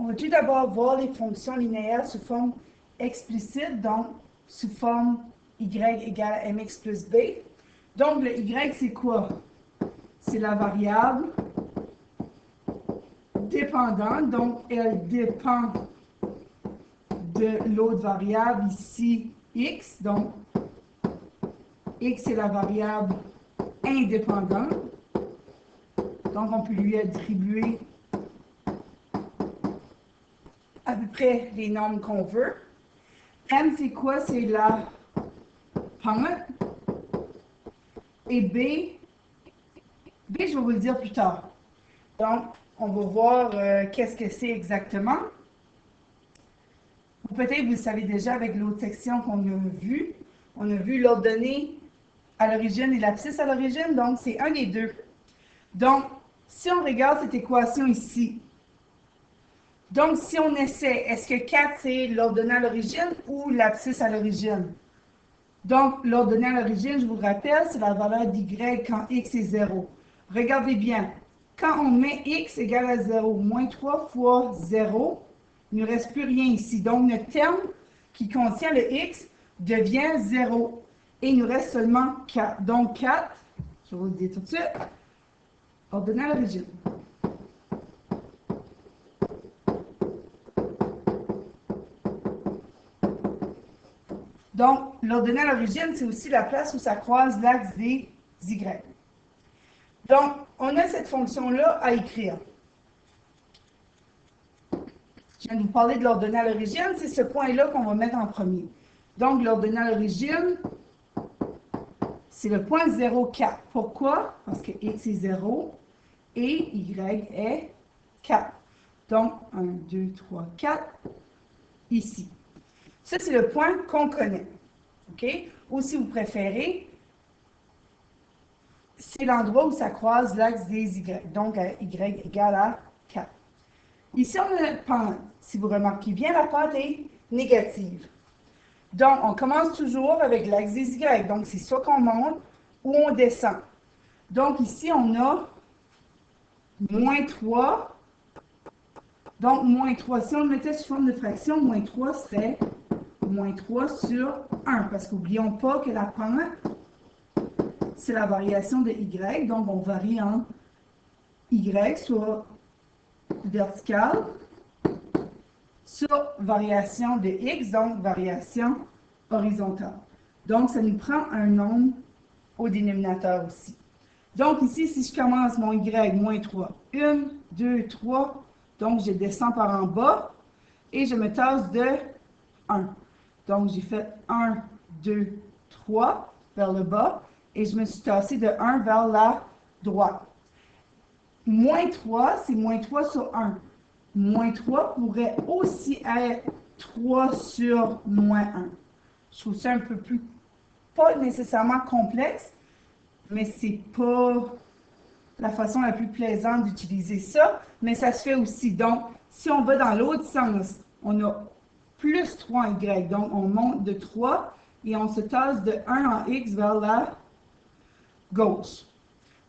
On va tout d'abord voir les fonctions linéaires sous forme explicite, donc sous forme y égale à mx plus b. Donc, le y, c'est quoi? C'est la variable dépendante, donc elle dépend de l'autre variable ici, x. Donc, x est la variable indépendante. Donc, on peut lui attribuer à peu près les nombres qu'on veut. M, c'est quoi? C'est la pente. Et B, je vais vous le dire plus tard. Donc, on va voir qu'est-ce que c'est exactement. Peut-être vous le savez déjà avec l'autre section qu'on a vue. On a vu l'ordonnée à l'origine et l'abscisse à l'origine, donc c'est un des deux. Donc, si on regarde cette équation ici, donc si on essaie, est-ce que 4 c'est l'ordonnée à l'origine ou l'abscisse à l'origine? Donc, l'ordonnée à l'origine, je vous rappelle, c'est la valeur d'y quand x est 0. Regardez bien, quand on met x égale à 0, moins 3 fois 0, il ne reste plus rien ici. Donc, notre terme qui contient le x devient 0. Et il nous reste seulement 4. Donc, 4, je vais vous le dire tout de suite, ordonnée à l'origine. Donc, l'ordonnée à l'origine, c'est aussi la place où ça croise l'axe des y. Donc, on a cette fonction-là à écrire. Je viens de vous parler de l'ordonnée à l'origine, c'est ce point-là qu'on va mettre en premier. Donc, l'ordonnée à l'origine, c'est le point 0, 4. Pourquoi? Parce que x est 0 et y est 4. Donc, 1, 2, 3, 4, ici. Ça, c'est le point qu'on connaît. OK? Ou si vous préférez, c'est l'endroit où ça croise l'axe des y. Donc, y égale à 4. Ici, on a notre pente. Si vous remarquez bien, la pente est négative. Donc, on commence toujours avec l'axe des y. Donc, c'est soit qu'on monte ou on descend. Donc, ici, on a moins 3. Donc, moins 3. Si on le mettait sous forme de fraction, moins 3 serait moins 3 sur 1. Parce qu'oublions pas que la pente, c'est la variation de y. Donc, on varie en y, soit verticale, sur variation de x, donc variation horizontale. Donc, ça nous prend un nombre au dénominateur aussi. Donc, ici, si je commence mon y, moins 3, 1, 2, 3, donc je descends par en bas et je me tasse de 1. Donc, j'ai fait 1, 2, 3 vers le bas et je me suis tassé de 1 vers la droite. Moins 3, c'est moins 3 sur 1. Moins 3 pourrait aussi être 3 sur moins 1. Je trouve ça un peu plus, pas nécessairement complexe, mais c'est pas la façon la plus plaisante d'utiliser ça, mais ça se fait aussi. Donc, si on va dans l'autre sens, on a plus 3 en y, donc on monte de 3 et on se tasse de 1 en x vers la gauche.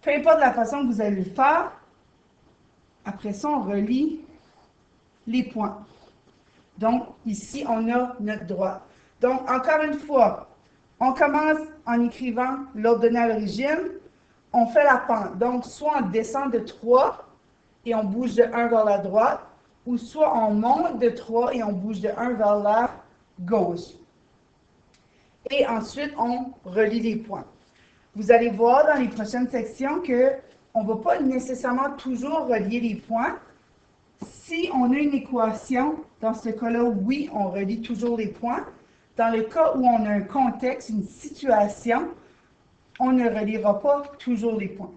Peu importe la façon que vous allez le faire, après ça, on relie les points. Donc, ici, on a notre droite. Donc, encore une fois, on commence en écrivant l'ordonnée à l'origine, on fait la pente. Donc, soit on descend de 3 et on bouge de 1 vers la droite, ou soit on monte de 3 et on bouge de 1 vers la gauche. Et ensuite, on relie les points. Vous allez voir dans les prochaines sections qu'on ne va pas nécessairement toujours relier les points. Si on a une équation, dans ce cas-là, oui, on relie toujours les points. Dans le cas où on a un contexte, une situation, on ne reliera pas toujours les points.